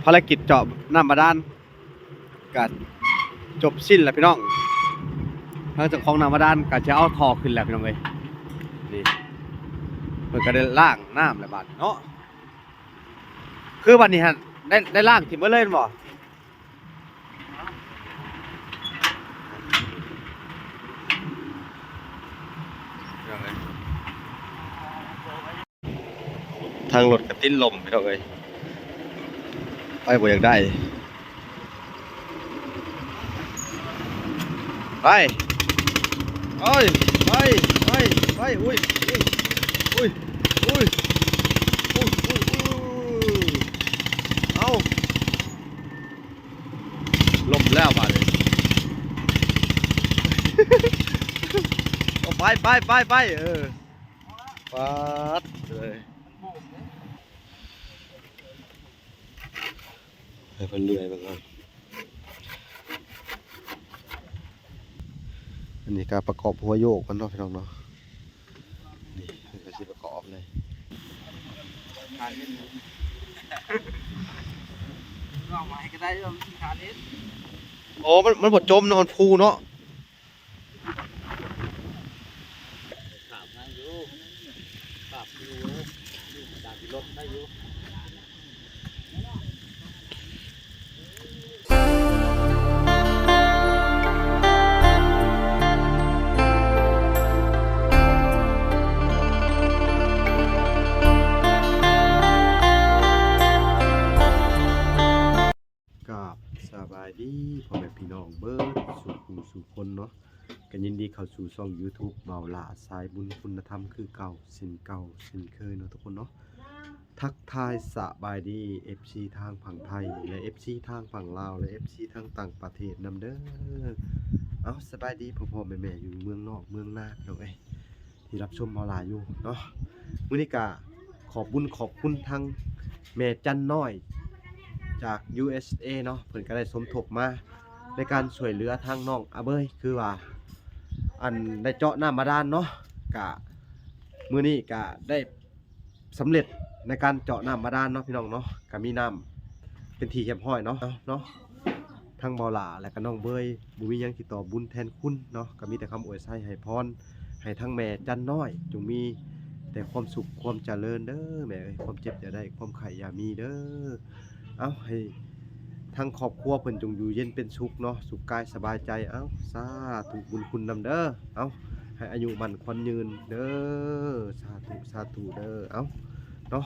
ภารกิจเจาะน้ำบาดาลก็จบสิ้นแล้วพี่น้องทางเจ้าของน้ำบาดาลก็จะเอาท่อขึ้นแล้วพี่น้องเอ้ยนี่เพิ่นก็ได้ล้างน้ำแล้วบาดเนาะคือวันนี้ฮะได้ล้างทิ่มเบิดเลยแม่นบ่ทางรถก็ติดลมพี่น้องเอ้ยไปบ่อยากได้ไปเอ้ยไปอุ้ยอุ้ยเอาลมแล้วมาเลยเอาไปปัดเลยให้เพิ่นเลื่อยไปก่อนอันนี้การประกอบหัวโยกมันเนาะพี่น้องเนาะนี่ก็สิประกอบเลยโอ้มันบดจมเนาะมันพูเนาะสบายดีพ่อแม่พี่น้องเบิร์ดสู่คนเนาะกันยินดีเข้าสู่ช่อง YouTube เบาหลาสายบุญคุณธรรมคือเก่าสินเคยเนาะทุกคนเนาะทักทายสบายดี FC ทางฝั่งไทยและ FC ทางฝั่งลาวและ FC ทางต่างประเทศนำเด้อเอาสบายดีพ่อแม่อยู่เมืองนอกเมืองนาเนาะเอ้ยที่รับชมเบาหลาอยู่เนาะมื้อนี้ก็ขอบคุณทางแม่จันน้อยจาก USA เนาะเพิ่นก็ได้สมทบมาในการช่วยเหลือทางน้องอาเบยคือว่าอันได้เจาะน้ำบาดาลเนาะกะมื้อนี้ก็ได้สำเร็จในการเจาะน้ำบาดาลเนาะพี่น้องเนาะก็มีน้ำเป็นที่เรียบร้อยเนาะทางบ่อหลาและก็น้องเบยบ่มีหยังสิตอบบุญแทนคุณเนาะก็มีแต่คำอวยไส้ให้พรให้ทั้งแม่จันน้อยจงมีแต่ความสุขความเจริญเด้อแม่เอ้ยความเจ็บอย่าได้ความไข้อย่ามีเด้อเอาให้ทั้งครอบครัวเพิ่นจงอยู่เย็นเป็นสุขเนาะสุขกายสบายใจเอาสาธุบุญคุณนำเด้อเอาให้อายุมั่นขวัญยืนเด้อสาธุเด้อเอาเนาะ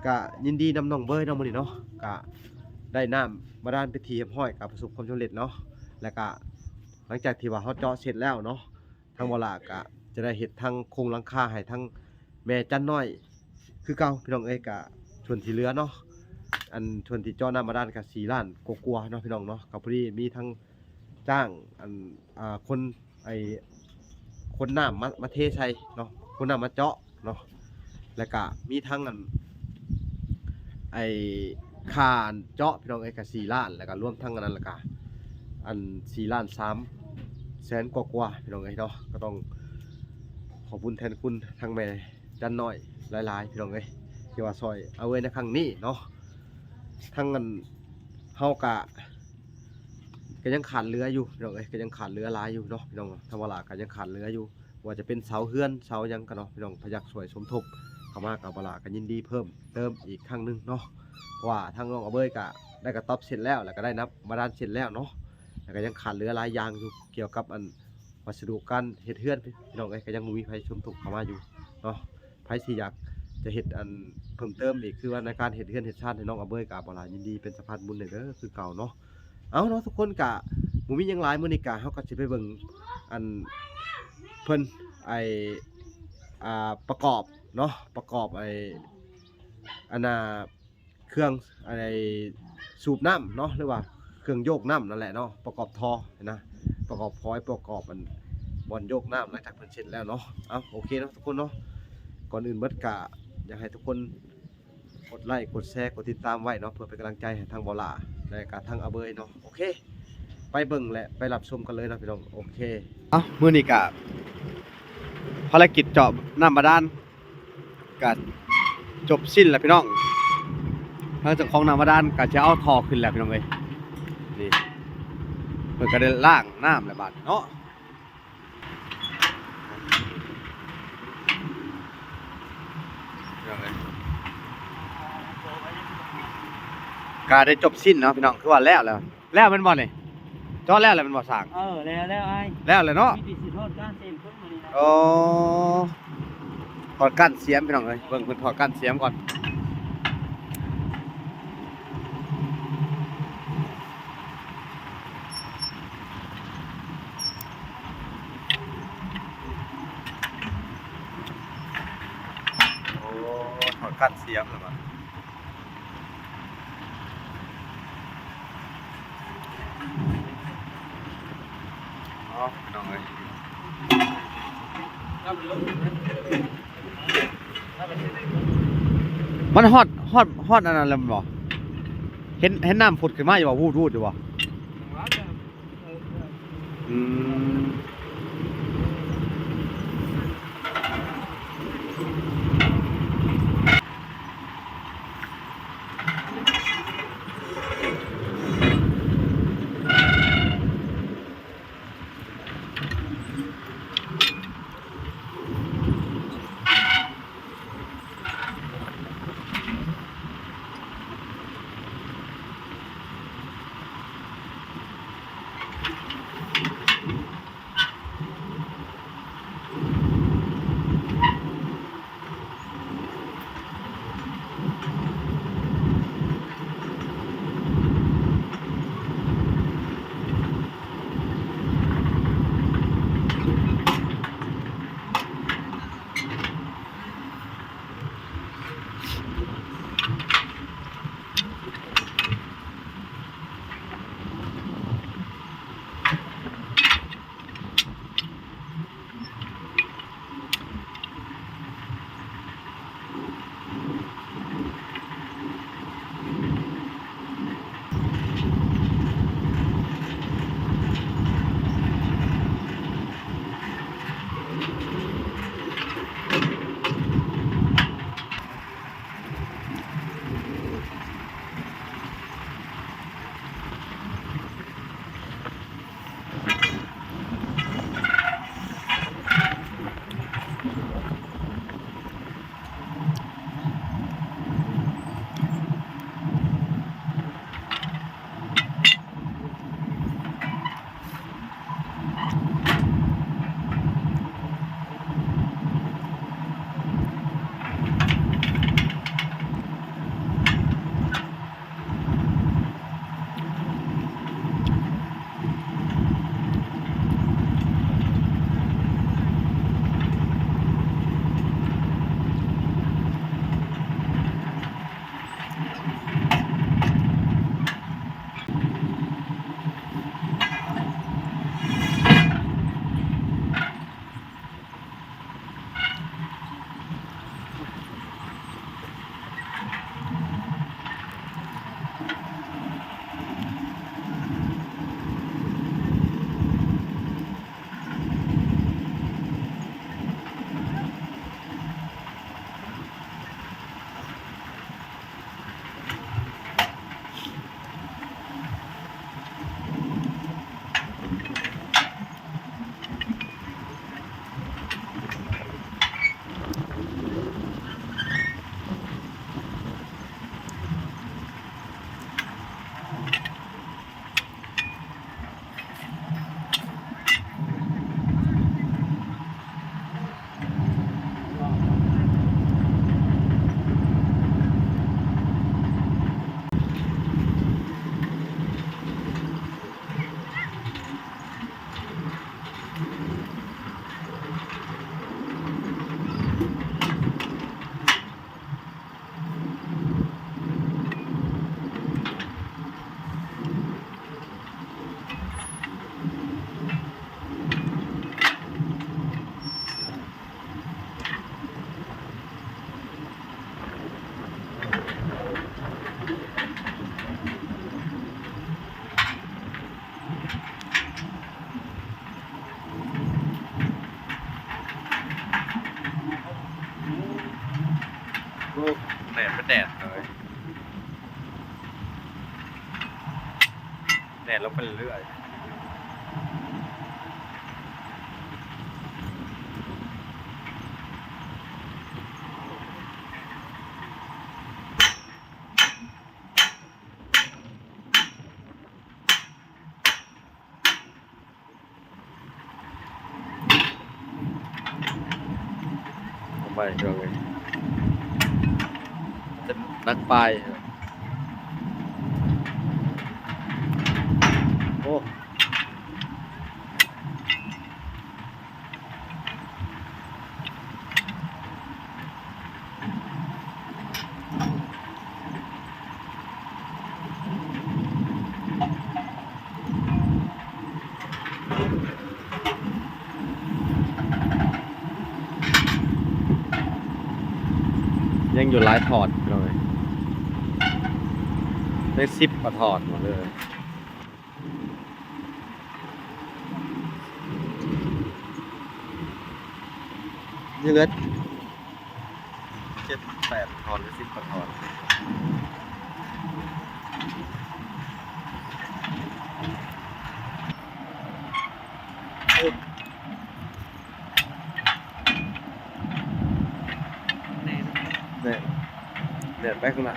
กะยินดีนำน้องเบยเนาะมื้อนี้เนาะกะได้น้ำบาดาลเป็นที่เรียบร้อยกะประสบความสำเร็จเนาะแล้วก็หลังจากที่ว่าเฮาเจาะเสร็จแล้วเนาะทางบ่ล่ะกะจะได้เฮ็ดทางโครงหลังคาให้ทางแม่จันน้อยคือเก่าพี่น้องเอ้ยกะส่วนที่เหลือเนาะอันชวนที่เจาะน้ำบาดาลกับ4 ล้านกว่าๆเนาะพี่น้องเนาะกับพอดีมีทั้งจ้างอันคนน้ำมาเทใส่เนาะคนน้ำมาเจาะเนาะแล้วก็มีทั้งคานเจาะพี่น้องกับ4 ล้านแล้วก็รวมทั้งอันนั้นแล้วก็4 ล้าน3 แสนกว่าพี่น้องเนาะก็ต้องขอบคุณแทนคุณทางแม่จันน้อยหลายๆพี่น้องที่ว่าซอยเอาไว้ในครั้งนี้เนาะทั้งเงินเฮากะก็ยังขาดเรืออยู่พี่น้องก็ยังขาดเรือหลายอยู่เนาะพี่น้องธรรมดาก็ยังขาดเรืออยู่ว่าจะเป็นเสาเฮือนเสายังกันเนาะพี่น้องพยักสวยสมทบเข้ามากับบลาก็ยินดีเพิ่มเติมอีกครั้งนึงเนาะเพราะว่าทางน้องอาเบยก็ได้กระต๊อบเสร็จแล้วแล้วก็ได้นับบาดาลเสร็จแล้วเนาะแล้วก็ยังขาดเรือหลายอย่างอยู่เกี่ยวกับวัสดุการเฮ็ดเฮือนพี่น้องก็ยังมีไผสมทบเข้ามาอยู่เนาะไผสิอยากจะเฮ็ดเพิ่มเติมอีกคือว่าในการเฮ็ดเฮือนเฮ็ดชาติให้น้องอาเบยกับบลายินดีเป็นสะพานบุญเด้อคือเก่าเนาะเอาเนาะทุกคนกะบ่มีหยังหลายมื้อนี้กะเฮาก็สิไปเบิ่งเพิ่นประกอบเนาะประกอบเครื่องสูบน้ำเนาะหรือว่าเครื่องโยกน้ำนั่นแหละเนาะประกอบท่อนะประกอบพอยประกอบบอลโยกน้ำหลังจากเพิ่นเสร็จแล้วเนาะเอาโอเคเนาะทุกคนเนาะก่อนอื่นเบิดกะอยากให้ทุกคนกดไลค์กดแชร์กดติดตามไว้เนาะเพื่อเป็นกำลังใจให้ทางบอลาและก็ทางอาเบยเนาะโอเคไปเบิ่งและไปรับชมกันเลยนะพี่น้องโอเคมื้อนี้กะภารกิจเจาะน้ำบาดาลก็จบสิ้นแล้วพี่น้องท ถ้าเจ้าของน้ำบาดาลก็จะเอาท่อขึ้นแล้วพี่น้องเอ้ยนี่เพิ่นก็ได้ล้างน้ำแล้วบาดเนาะพี่น้องเอ้ยก็ได้จบสิ้นเนาะพี่น้องคือว่าแล้วแม่นบ่นี่จอดแล้วแหละแม่นบ่สร้างแล้วไอ้แล้วเลยเนาะมีสิทอดการเต็มคนมื้อนี้นะโอ้ถอดกั้นเสียมพี่น้องเอ้ยเบิ่งเพิ่นถอดกั้นเสียมก่อนโอ้ถอดกั้นเสียมแล้วบ่อ๋อพี่น้องเอ้ยมันฮอดอันนั้นแล้วมันบ่เห็นน้ำผุดขึ้นมาอยู่บ่วูดอยู่บ่อืม แดดลงไปเรื่อยไปเรื่อยจะนักไปโอ้ยังอยู่หลายถอดเลยได้10 กว่าถอดหมดเลยนี่เหลือ7-8 ถอดหรือ10 กว่าถอดเนี่ยเนี่ยไปข้างหน้า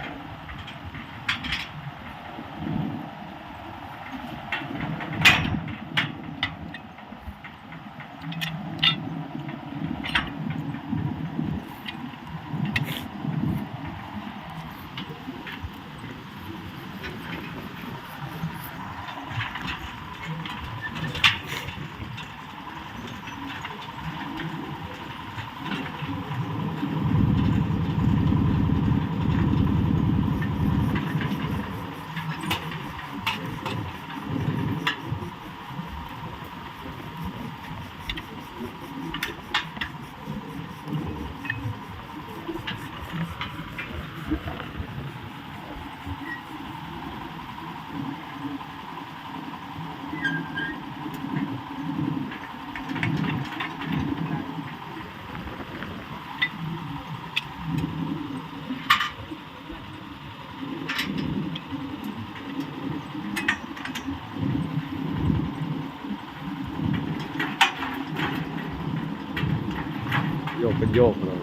โยกเป็นโยกเลย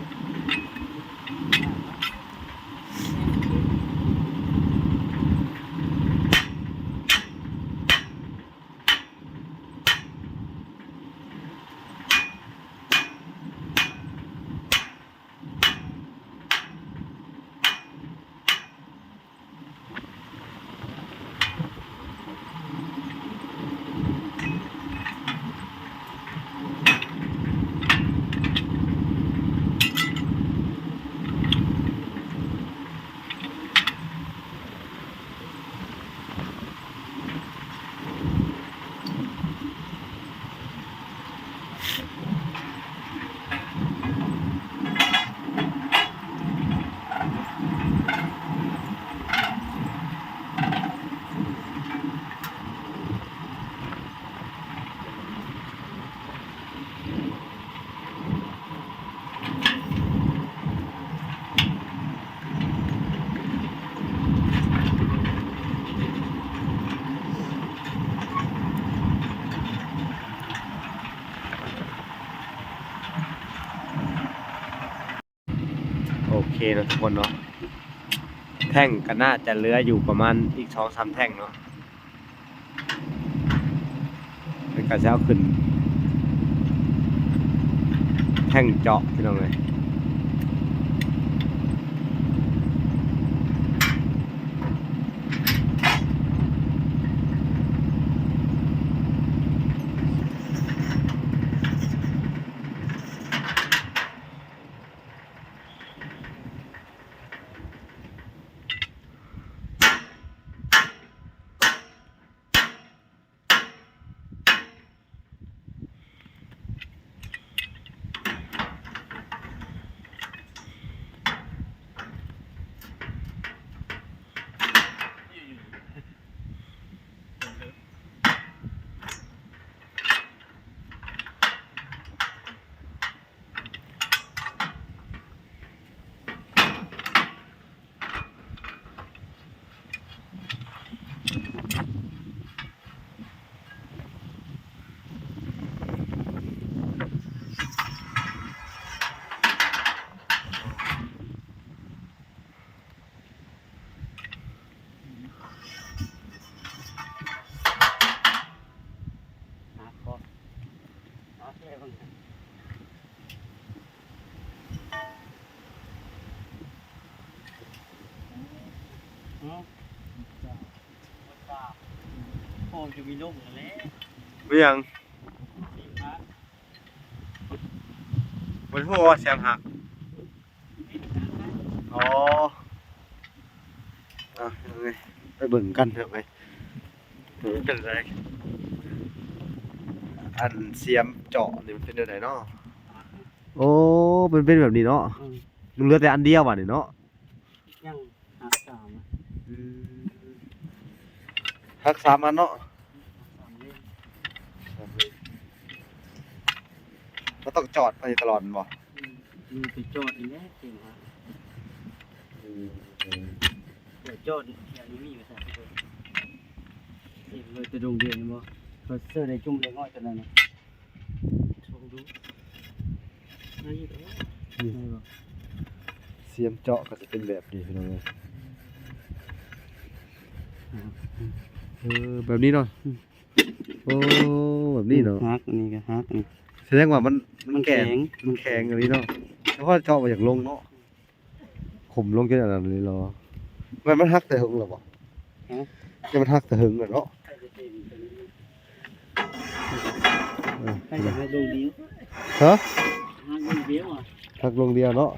โอเคนะทุกคนเนาะแท่งก็น่าจะเหลืออยู่ประมาณอีก2-3 แท่งเนาะเป็นกระเช้าขึ้นแท่งเจาะพี่น้องเลย โอ้จะมีลูกแล้ว เวียงมันหัวเสียงหักอ๋อยังไงไปเบิ่งกันเถอะไปเป็นไรอันเสียมเจาะนี่มันเป็นยังไงเนาะโอ้เป็นแบบนี้เนาะมึงเหลือแต่อันเดียวว่ะนี่เนาะ ยังหักสาม หัก3 อันเนาะ 3 เล่ม ก็ต้องจอดไปตลอดบ่ มีไปโจทย์อีกแล้วเก่งฮะเดี๋ยวโจทย์แถวนี้มีภาษาโจทย์เห็นเลยจะโรงเรียนบ่เขาเสื้อในจุ่มเลยง่อยกันนั่นน่ะชมดูนั่นอยู่ตรงนี้บ่ เสียมเจาะก็จะเป็นแบบนี้พี่น้องแบบนี้เนาะโอ้แบบนี้เนาะ ฮักนี่ก็ฮักนี่ แสดงว่ามัน มันแข็ง มันแข็งอย่างนี้เนาะแล้วก็เจาะมาจากลงเนาะขมลงจนอันนั้นเลยเหรอมันหักแต่หึงเหรอบ่จะมันหักแต่หึงเหรอเนาะ ใครจะให้ลงเดียว ฮะ ฮักลงเดียวอ่ะ หักลงเดียวเนาะ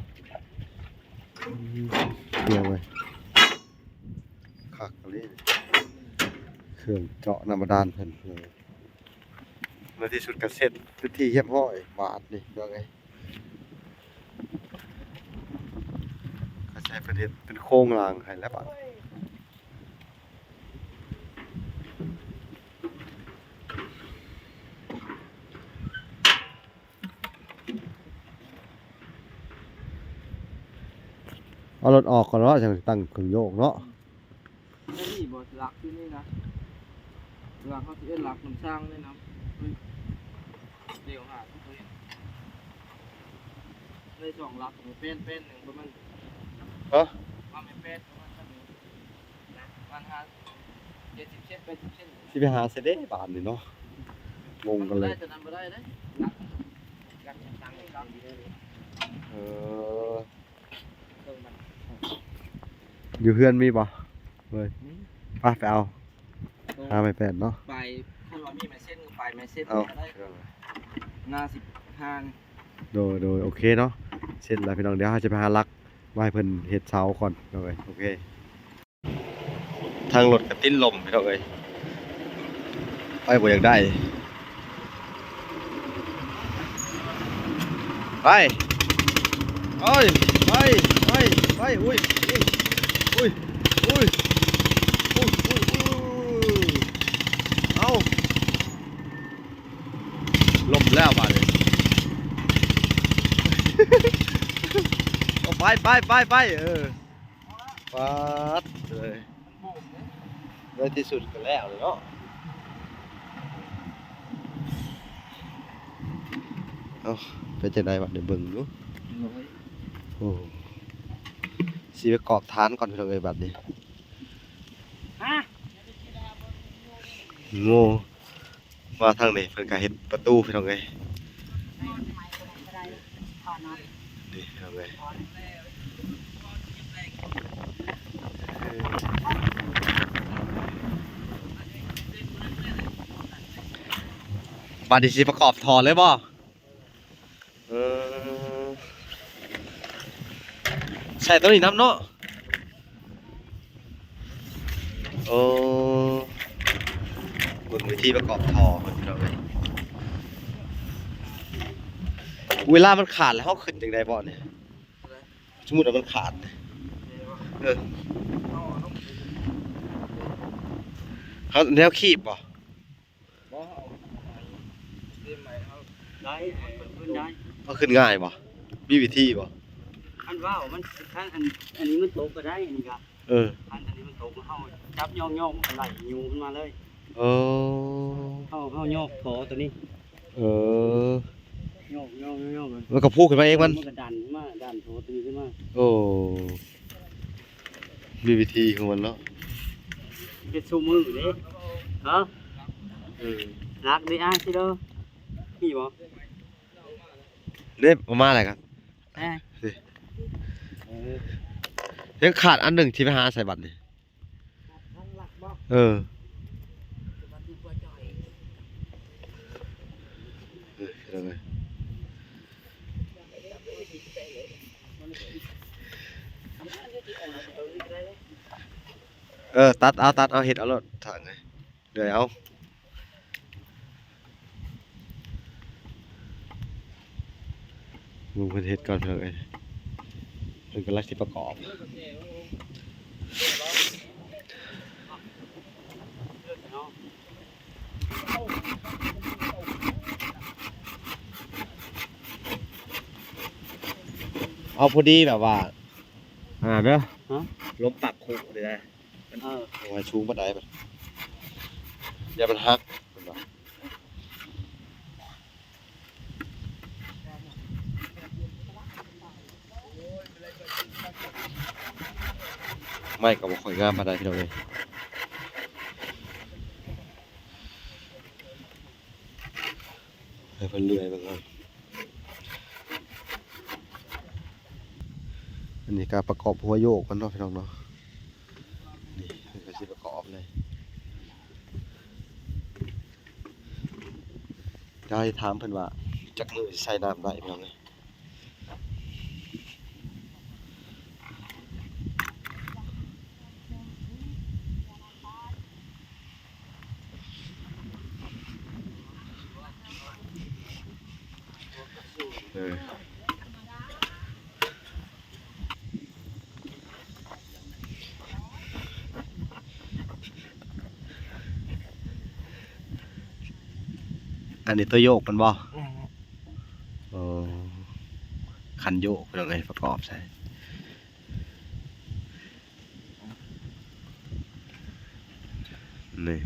เดียวไปคักเลยเครื่องเจาะน้ำบาดาลเพิ่นในที่สุดก็เสร็จพื้นที่เรียบร้อยบาทนี่ว่าไงก็ใช้ประเทศเป็นโครงรางให้แล้วบาทเอารถออกก่อนเนาะจังตั้งเครื่องโยกเนาะ นี่บ่หลักที่นี่นะหลักเขาสิเอ็นหลักมันสร้างเลยนะเดี๋ยวหาทุกคนได้2 หลักเป็น1ประมาณ ฮะ ว่าไม่เป็นประมาณนี้นะวันหา70 เซน80 เซน สิไปหาเสด็จบาทนี่เนาะงงกันเลย จะนำบ่ได้เด้หลักตั้งให้ครับ เอออยู่เพื่อนมีป่ะเฮ้ยไปเอาหาไม่เป็นเนาะ ไปถ้าว่ามีไม้เส้นไปไม้เส้น เอา ได้หน้า15 โดยโอเคเนาะเสร็จแล้วพี่น้องเดี๋ยวเราจะไปหาลักไว้เพิ่นเฮ็ดเสาก่อนเลยโอเคทางรถกระติ้นลมพี่น้องเอ้ยไปบ่อยากได้ไปเอ้ยไปอุ้ยเอาลมแล้วบาดเลย ไปปัดเลยในที่สุดก็แล้วเลยเนาะเอาไปจะได้บัดเดี๋ยวเบิ่งดูโอ้สิไปกรอบฐานก่อนพี่น้องเอ้ยบัดนี้โง่มาทางนี้เพิ่นก็เฮ็ดประตูพี่น้องเอ้ยนี่พี่น้องเอ้ยบัดนี้สิประกอบถอเลยบ่ใส่ตัวนี้น้ำเนาะโอ้บนวิธีประกอบท่อเพิ่นพี่น้องเอ้ยเวลามันขาดแล้วเฮาขึ้นจังได๋บ่เนี่ยสมมุติว่ามันขาดเขาแนวคีบบ่ ได้ขึ้นได้ เอาขึ้นง่ายบ่มีวิธีบ่ อันว่าวมันอันนี้มันตกก็ได้อันนี้ก็ อันนี้มันตกเฮาจับย่องมันไหลยูขึ้นมาเลยเฮาโยกขอตัวนี้โยกมันก็พูดขึ้นมาเองมัน ก็ดันมาดันโถตัวนี้ขึ้นมา โอ้มีวิธีของมันเนาะ เฮ็ดชูมือเด้ฮะรักได้อ้ายสิเด้อมีบ่ เด้มาอะไรกัน ยังขาดอันหนึ่งที่ไปหาใส่บัตรนี่ พี่น้องเอ้ยตัดเอาเฮ็ดเอารถทางไงเดี๋ยวเอามึงเพิ่นเฮ็ดก่อนเถอะเอ้ยเพิ่นกำลังสิประกอบเอาพอดีแบบว่าเด้อ ฮะ ล้มปักคุกได้ เออ เอาไว้ชูงบ่ได้บัดอย่ามันหักเพิ่นว่าไม่ก็บ่ค่อยงามปานใดพี่น้องเอ้ยให้เพิ่นเลื่อยเบิ่งก่อนอันนี้ก็ประกอบหัวโยกมันเนาะพี่น้องเนาะนี่เพิ่นก็สิประกอบเลยได้ถามเพิ่นว่าจักมือสิใส่น้ำได้พี่น้องเอ้ยอันนี้ตัวโยกมันบ่คันโยกเป็นยังไงประกอบใช่นี่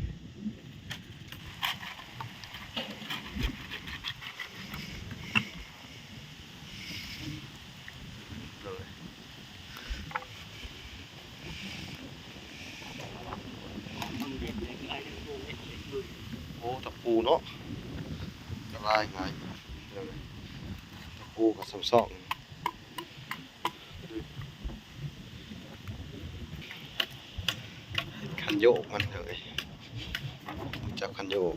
โอ้ตะปูเนาะละลายง่ายตะปูกับสองสองคันโยกมันเลยจับคันโยก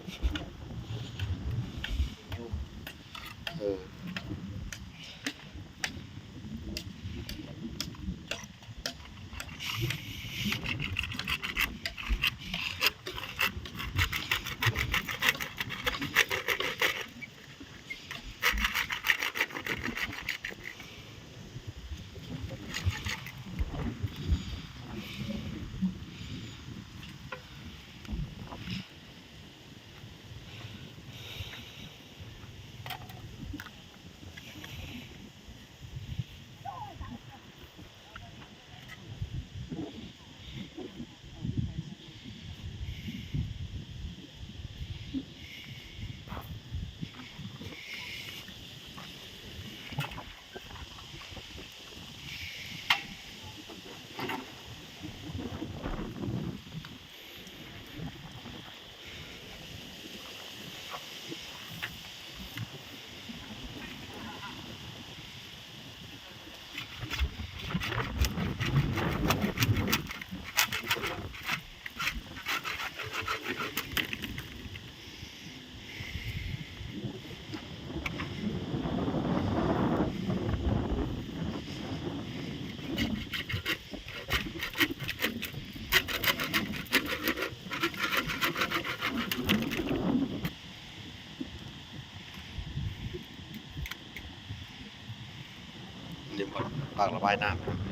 นี่มันปากระบายน้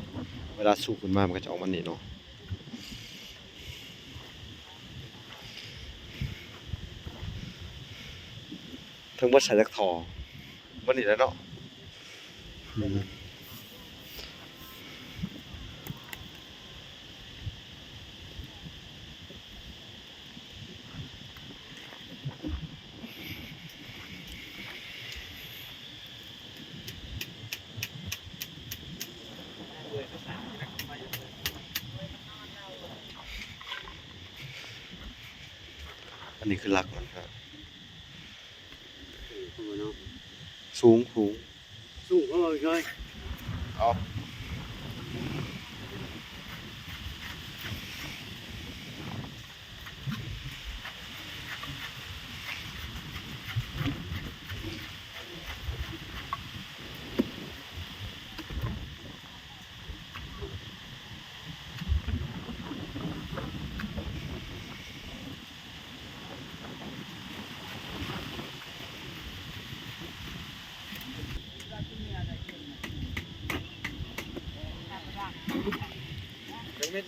ำเวลาสูบขึ้นมามันก็จะออกมานี่เนาะถึงว่าใส่จักทอมันนี่แหล้วเนาะอันนี้คือหลักมันครับสูงสูงก็เลย เอา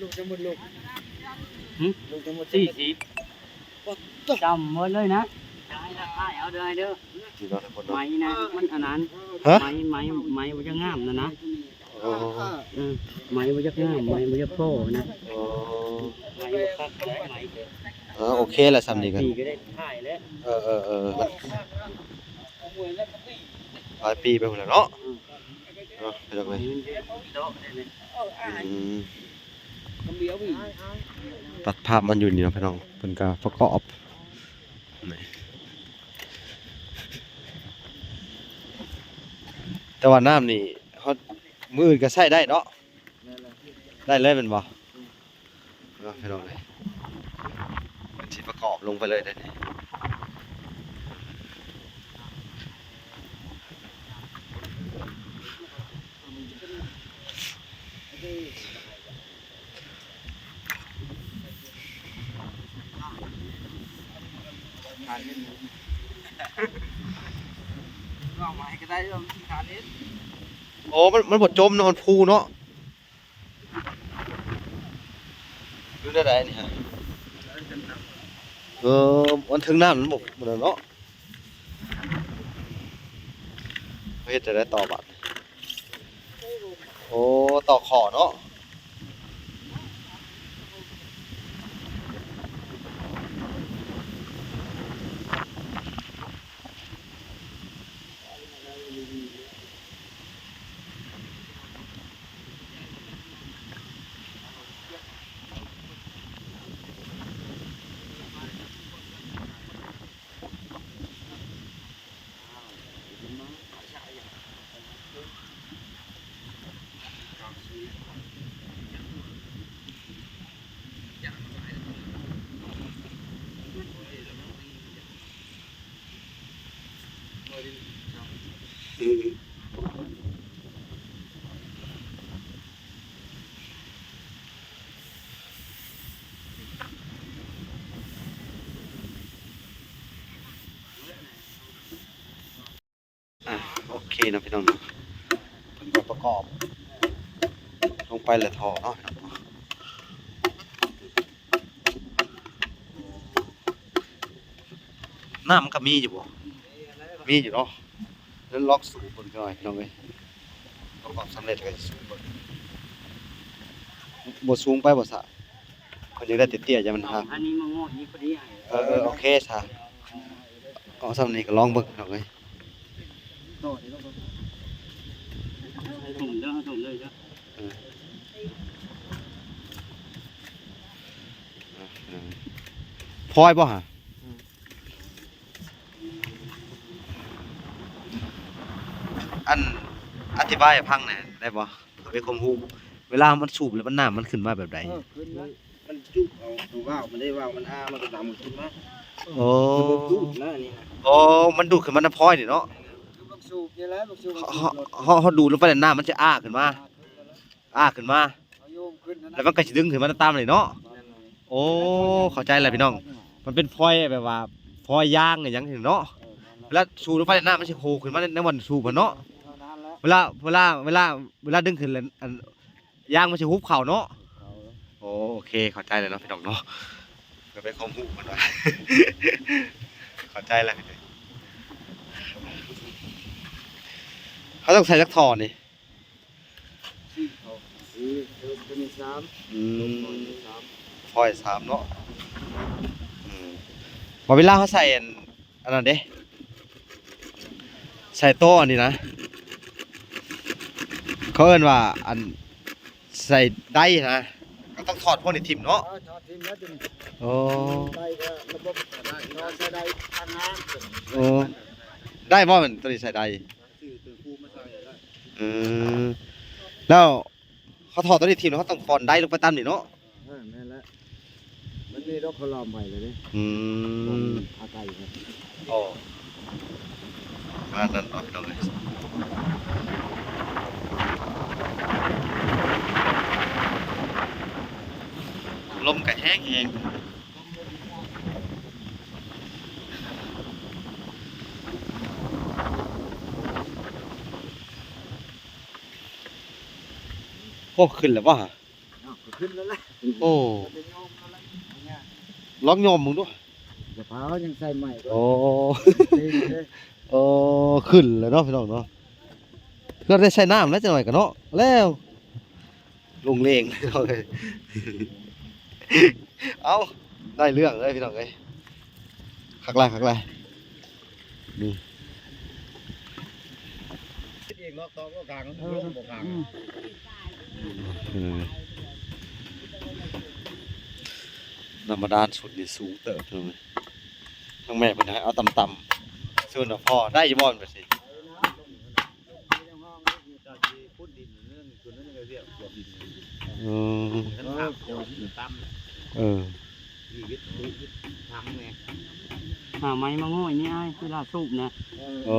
ลูกจะหมดลูก ลูกทั้งหมด40จำไว้เลยนะจะให้ราคาเอาเด้อเด้อ พี่น้องทุกคนเนาะ ไม้นะมันอันนั้น ฮะ ไม้มันจะงามนะ โอ้ ไม้มันจะงามไม้มันจะโตนะ โอ้ ไม้มันคักได้ไม้ โอเคแหละซ้ำนี่กัน ปีก็ได้ถ่ายแล้ว มันหลายปีไปหมดแล้วเนาะไปจังเลย โตได้เลย ตัดภาพมันอยู่นี่เนาะพี่น้องเป็นการประกอบนี่แต่ว่าน้ำนี่เขามืออื่นก็ใช้ได้เนาะได้เลยเป็นบ่เนาะพี่น้องเลยเป็นที่ประกอบลงไปเลยได้นี่โอ้มันบดจมเนาะมันพูเนาะดูได้ไรนี่ฮะมันถึงน้ำมันบกมันเนาะเฮ็ดจะได้ต่อบัดโอ้ต่อขอเนาะโอเคนะพี่น้องเนาะเพิ่นก็ประกอบลงไปและท่อเนาะน้ำมันก็มีอยู่บ่มีอยู่เนาะแล้วล็อกสูบเพิ่นก็หน่อยพี่น้องเอ้ยประกอบสำเร็จก็สิสูงบ่สูงไปบ่ซะเพิ่นยังได้เตี้ยๆอย่ามันห่าง อันนี้มันงอนี่พอดี โอเคซะเอาสำนี้ก็ลองเบิ่งพี่น้องเอ้ย โตได้แล้วถุงเด้อถุงเลยเด้อ พลอยบ่ฮะอันอธิบายให้ฟังหน่อยได้บ่ไปคมฮู้เวลามันสูบแล้วมันน้ำมันขึ้นมาแบบใด มันจุกเอาตัวว่าวมันได้ว่าวมันมันก็ดำขึ้นมา โอ้ จุกนะนี่นะ โอ้มันดูดขึ้นมาน้ำพลอยนี่เนาะ ลูกสูบนี่แหละลูกสูบ เขาดูดลงไปในน้ำมันจะอ้าขึ้นมาขึ้นมา เอาโยมขึ้น แล้วมันก็สิดึงขึ้นมาตามเลยเนาะโอ้เข้าใจแล้วพี่น้องมันเป็นพลอยแบบว่าพลอยย่างอย่างเนาะเวลาสูบลงไปในน้ำมันสิโผล่ขึ้นมาในวันสูบมันเนาะเวลาดึงขึ้นแล้วอันย่างมันสิฮุบเข่าเนาะโอเคเข้าใจแล้วเนาะพี่น้องเนาะก็เป็นความรู้มันว่า เข้าใจแล้วเขาต้องใส่จักท่อนี่พลอย3เนาะพอเวลาเขาใส่อันนั้นเด้ใส่โต๊ะอันนี้นะเขาเอิ้นว่าอันใส่ได้นะก็ต้องถอดพวกนี้ทิ่มเนาะโอ้ ได้ก็ระบบได้นอนได้ทางน้ำ โอ้ได้บ่มันตัวนี้ใส่ได้แล้วเขาถอดตัวนี้ทิ่มแล้วเขาต้องฟอนได้ลงไปตามนี่เนาะ นั่นแหละมันมีรถเขาล้อมไว้เลยนี่ อาไก่ครับ โอ้มานั่นเนาะพี่น้องเอ้ยลมก็แห้งโอ้ขึ้นแล้วป่ะ ขึ้น ขึ้นแล้วล่ะ โอ้ จะโยมแล้วล่ะเนี่ย ลองโยมมึงดู กระเพรายังใส่ใหม่ โอ้ เด้เด้ โอ้ขึ้นแล้วเนาะพี่น้องเนาะเพื่อได้ใช้น้ำแล้วจังหน่อยกันเนาะแล้วลงเลงเลยเอาเลยเอาได้เรื่องเลยพี่น้องเอ้ยคักไรนี่ เองเนาะตอกก็กลางลงบ่กลาง ธรรมดาสุดนี่สูงเติบเลยทั้งแม่เพิ่นให้เอาต่ำๆส่วนว่าพ่อได้อยู่บ่อนไปสิ พูดดินเรื่องส่วนนั้นก็เรียกว่าดิน เออ กันถามเดี๋ยวดินตั้ม เออ ชีวิตทำไง หาไม้มาง่อยนี่ไอ้เวลาสูบนะ โอ้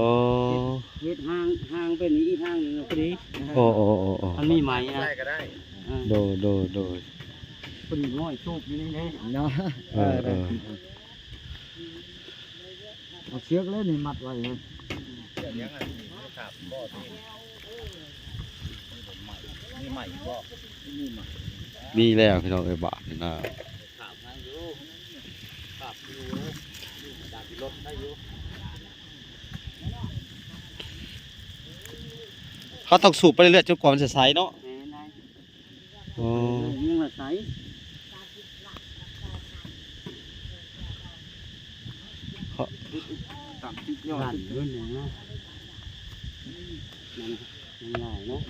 เฮ็ดห้างเป็นอีกห้างหนึงพอดี โอ้ มันมีไม้นะ ได้ก็ได้ โดย พอดีง่อยสูบอยู่นี่เด้ เนาะ เออ เอาเชือกเลยนี่มัดไว้เลยอย่างนี้ไม่ขาดบ่อนี่ใหม่บ่นี่ใหม่ มีแล้วพี่น้องเอ้ยบาทนี่นะ ขาบมาอยู่ขาบอยู่จากที่รถได้อยู่ เขาต้องสูบไปเรื่อยๆจนกว่ามันจะใสเนาะ แม่นาย อ๋อ ยังละใส ตัดที่ยอ บ้า ด นเพิ่นเนี่ยนะมันง่ายเนาะ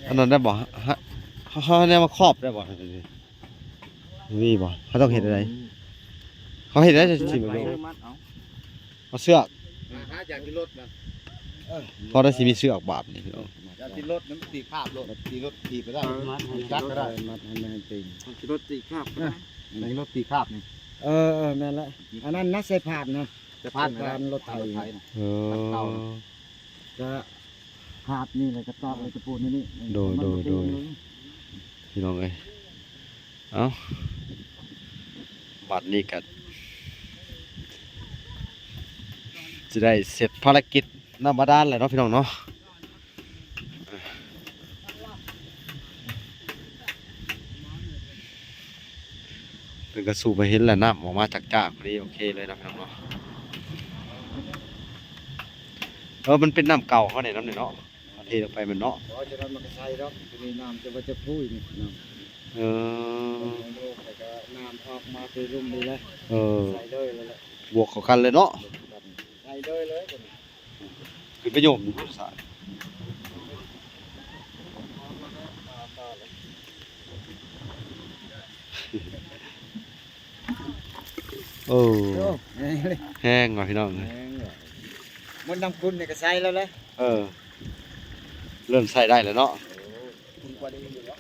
อันนั้นได้บ่ฮะเขาเนี่ยมาครอบได้บ่มีบ่เขาต้องเห็นอะไรเขาเห็นได้จะสิบ่ ไป รู้ มัดเอา เอาเสือก หาจากที่รถนะ พอได้สิมีเสือกบาดนี่พี่น้อง จากที่รถนั้นตีคาบรถตีรถตีไปได้ มัดให้ จักก็ได้มัดให้ไม่ให้ตีที่รถตีคาบในรถตีคาบนี่ แม่นละอันนั้นนักใส่ผ่านนะ จะผ่าน รถไถ เออ ก็หาบนี่เลยกระตอบเลยกระปูนนี่ โดย พี่น้องเอ้ยเอ้าบัดนี้ก็จะได้เสร็จภารกิจน้ำบาดาลแล้วเนาะพี่น้องเนาะเป็นกระสูบไปเห็นแล้วน้ำออกมาจากพอดีโอเคเลยนะพี่น้องเนาะมันเป็นน้ำเก่าเขาเนี่ยน้ำเนี่ยเนาะเทลงไปมันเนาะ เพราะฉะนั้นมันก็ใส่แล้วมีน้ำจะว่าจะพูดนี่น้ เออ ำลูกแล้วก็น้ำออกมาไปรุ่มดีเลย เออ ใส่เลยเลย บวกเข้ากันเลยเนาะ ใส่เลยเลย คือประโยชน์สายโอ้ โอ้ย แห้งว่ะพี่น้อง มันน้ำคุณเนี่ยก็ใส่แล้วเลย เออ เริ่มใส่ได้แล้วเนาะ คุณกว่าดีอยู่แล้ว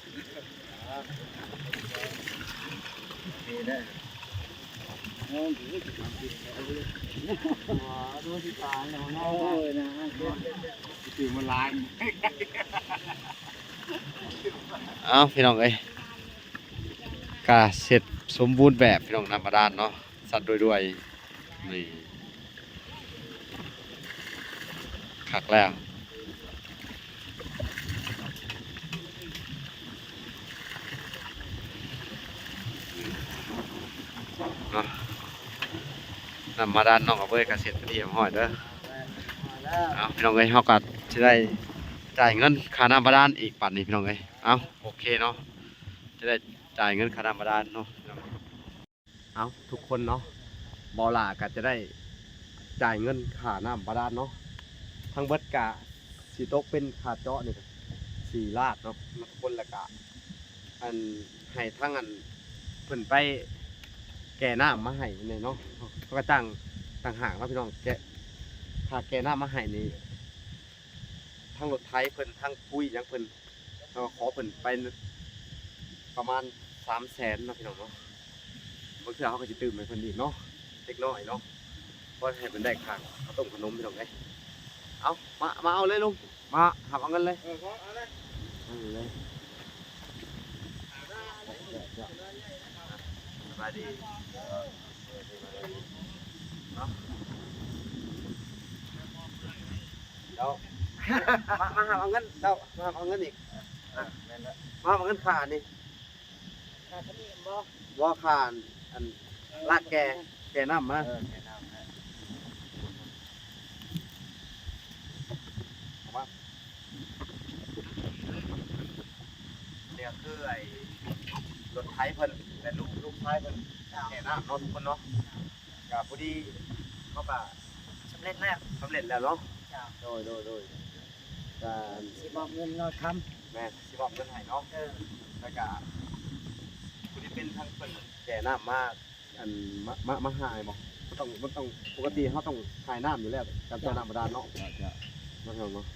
ดูที่ตาเนี่ยมัน โอ้ยนะ ตีมันลาย เอาพี่น้องเอ้ยกาเสร็จสมบูรณ์แบบพี่น้องนำมาด้านเนาะสัตว์ด้วยนี่คักแล้วเนาะนำมาด้านน้องกับเว้ยกาเสร็จเป็นที่เรียบร้อยเด้อเอาพี่น้องเอ้ยเฮาก็สิได้จ่ายเงินค่าน้ำบาดาลอีกปัดนี้พี่น้องเอ้ยเอาโอเคเนาะจะได้จ่ายเงินค่าน้ำบาดาลเนาะเอาทุกคนเนาะบอลาก็จะได้จ่ายเงินค่าน้ำบาดาลเนาะทั้งเบิดกะสีตกเป็นค่าเจาะนี่4 ลาดเนาะคนละกะอันให้ทั้งอันเพิ่นไปแก่น้ำมาให้เนี่ยเนาะเขาก็จ้างต่างหากเนาะพี่น้องแกค่าแก่น้ำมาให้นี่ทั้งรถไถเพิ่นทั้งปุ้ยหยังเพิ่นเราขอเพิ่นไปประมาณ300,000เนาะพี่น้องเนาะบางเทื่อเขาก็สิตื่มให้เพิ่นอีกเนาะเล็กน้อยเนาะเพราะให้เพิ่นได้ค่าข้าวต้มขนมพี่น้องเอ้ยเอามาเอาเลยลุงมาหับเอาเงินเลยเอาเลยสบายดีเนาะแล้ว มาหาเอาเงินเจ้ามาหาเอาเงินอีกมาเอาเงินขานี่ ขาขมิ้นบ่ ว่าขาอันลากแกน้ำมาเนี่ยคือไอ้รถไถเพิ่นแต่ลูกชายเพิ่นแกน้ำเนาะทุกคนเนาะกับพอดีเขาก็ สำเร็จแล้ว สำเร็จแล้วเนาะ จ้า โดยการ สิบอกเงินน้อยค แม่สิบอกเงินให้เนาะ ำแล้วก็ผู้ที่เป็นทางเพิ่นแก่น้ำมาอันมาหายบ่มันต้องปกติเขาต้องหายน้ำอยู่แล้วการเจาะน้ำบาดาลเนาะเนาะ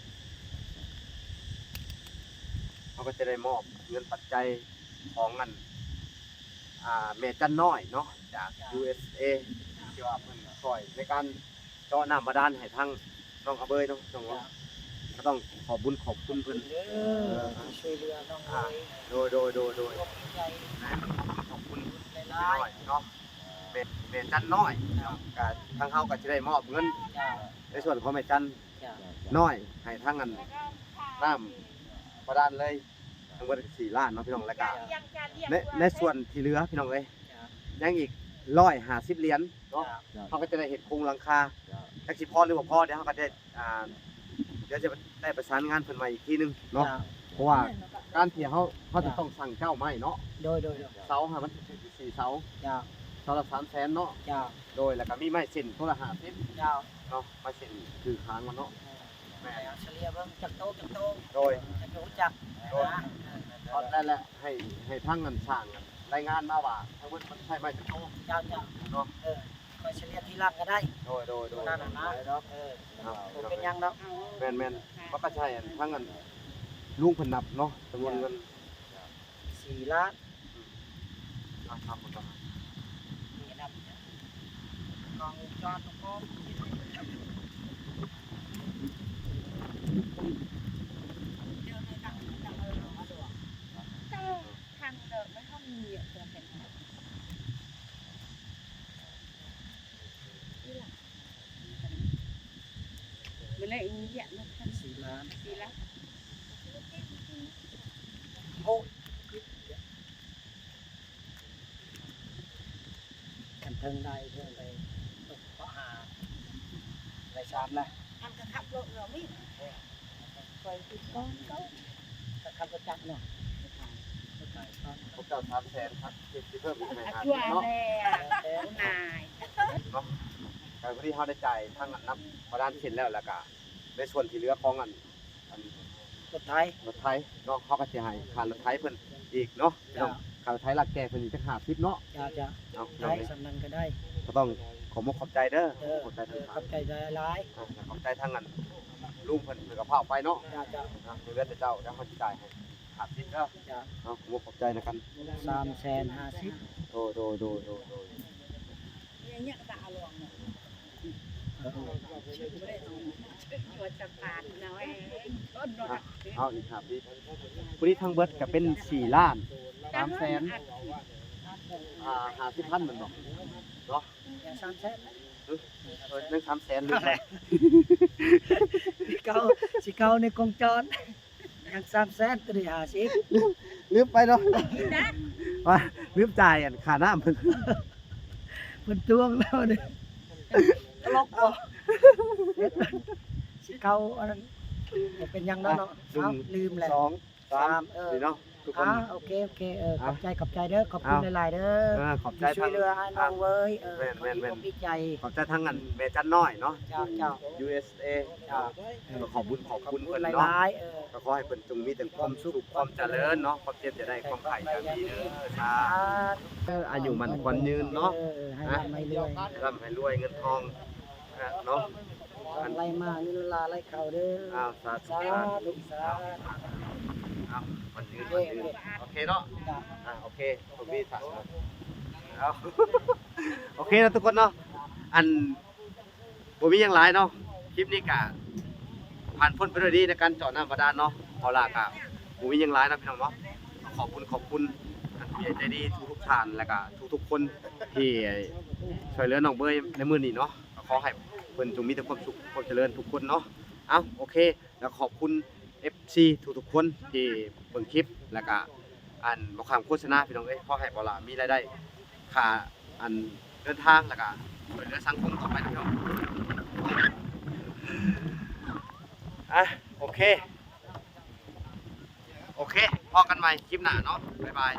เขาก็จะได้มอบเงินปัจจัยของเงินเมจันน้อยเนาะจาก USA ที่ว่าเพิ่นช่วยในการเจาะน้ำบาดาลให้ทางน้องอาเบยเนาะน้องว่าก็ต้องขอบคุณเพิ่น ช่วยเหลือน้องเลย โดย ขอบใจ ขอบคุณ หลา น้อย ยเนาะเมจันน้อยก็ทางเฮาก็จะได้มอบเงิน ๆจ้า ในส่วนของเมจัน จ้า น้อยให้ทางอันน้ำบาดาลเลยทั้งหมด4ล้านเนาะพี่น้องแล้วก็ในส่วนที่เหลือพี่น้องเอ้ย จ้า ยังอีก150เหรียญเนาะ จ้า เฮาก็จะได้เห็นโครงหลังคาจักสิพอหรือบ่พอเดี๋ยวเฮาก็ได้เดี๋ยวจะได้ประสานงานเพิ่นใหม่อีกทีนึงเนาะเพราะว่าการที่เฮาจะต้องสั่งเจ้าไม้เนาะ โดย เสาหามัน4เสา จ้า เสาละ300,000เนาะ จ้า โดยแล้วก็มีไม้เส้นโทรหาสิบ จ้า เนาะไม้เส้นคือค้างมันเนาะ แม่เฉลี่ยเบิ่งจักโตจักโต โดย จะรู้จักนะ ตอนแรกแหละให้ทั้งเงินสร้างกันรายงานมาว่าทั้งหมดมันใช่ไม้จะโต จ้า เนาะ คอยเฉลี่ยทีหลังก็ได้ โดย นั่นน่ะนะบ่เป็นหยังดอก แม่นมันก็ใช่ทั้งเงินลุงเพิ่นนับเนาะจำนวนเงิน 4 ล้าน ทำหมดแล้ว นี่นะกองวงจรทุกคน ทางเดินไม่ค่อยมีอ่ะเจอเป็นมันเลยมีอย่างนั้น 4 ล้าน ดีแล้ว โอ้กันเทิงได้เพิ่นไปตกเพราะหาได้3ละ ทำกระขับรถเราไม่คอยติดก้อนเขา ก็ขับรถจักรเนาะรถไฟฟ้า ผมเจ้า300,000ครับที่เพิ่มอีกให้ อัด หา ชัว เนาะ แน่นาย เนาะการพอดีเฮาได้จ่ายทั้งนับประดานเส้นแล้วก็ในส่วนที่เหลือของอัน รถไทย รถไถเนาะเขาก็สิให้ค่ารถไถเพิ่นอีกเนาะพี่น้องค่ารถไถหลักแก่เพิ่นอีกจัก50เนาะ จะ เอาพี่น้ ได้ องเอ้ย สำนันก็ได้ ก็ต้องขอบใจเด้อ เออ ขอบใจทาง ขอบใจหลาย ขอบใจทางนั้นลุงเพิ่นเพิ่นก็พาไปเนาะ จะ เหลือแต่เจ้าเดี๋ยวเขาสิจ่ายให้50เด้อ จะ เอาขอบใจนะครับ 350,000 โดย เนี่ยตาหลวงเนี่ยไม่ได้เอาชัวจะผ่านน้อยต้นรถ เอาอีกครับพี่ผู้นี้ทั้งเบิดก็เป็น4ล้าน3แสน50,000เหมือนบ่เนาะ อย่าง300,000 นั่ง3แสนหรือไง สิเก่าในกองจรอย่าง300,000ตัวนี้50 ลืมไปเนาะว่าลืมจ่ายอันค่าน้ำเพิ่น เพิ่นตวงแล้วนี่ตลกบ่สิเก่าอันนั้นบ่เป็นหยังแล้วเนาะเอาลืมแล้ว 2 3นี่เนาะทุกคน โอเคขอบใจเด้อขอบคุณหลายๆเด้อ ขอบใจ ที่ช่ ทา วย ง เหลือให้น้องเว้ย แม่น ดีใจ ขอบใจทางอันแม่จันน้อยเนาะ เจ้า USA ก็ขอบคุณ ขอบ เพิ่น คุณห เนาะ ลายๆ ก็ขอให้เพิ่นจงมีแต่ความสุขความเจริญเนาะความเจ็บจะได้ความไข่จะมีเด้อสาธุอายุมันขวัญยืนเนาะ ให้ไม่เรื่อย ร่ำให้รวยเงินทองเนาะ อะไรมานี่ลาอะไรเขาเด้อ อ้าวสาธุ สา สาธุ ธุสาธุ อ้าวขวัญยืนโอเคเนาะโอเคผมมีสาธุเอาโอเคนะทุกคนเนาะอันบ่มีหยังหลายเนาะคลิปนี้ก็ผ่านพ้นไปด้วยดีในการเจาะน้ำบาดาลเนาะเอาล่ะก็บ่มีหยังหลายนะพี่น้องเนาะขอบคุณท่านผู้ใหญ่ใจดีทุกๆท่านและก็ทุกๆคนที่ช่วยเหลือน้องเบยในมื้อนี้เนาะก็ขอให้เพิ่นจงมีแต่ความสุขความเจริญทุกคนเนาะ เอาโอเคแล้วขอบคุณ FC ทุกๆคนที่เบิ่งคลิปแล้วก็อันบ่คำโฆษณาพี่น้องเอ้ยขอให้บ่ล่ะมีรายได้ค่าอันเดินทางแล้วก็ช่วยเหลือสังคมต่อไปนะพี่น้องโอเคพอกันใหม่คลิปหน้าเนาะบ๊ายบาย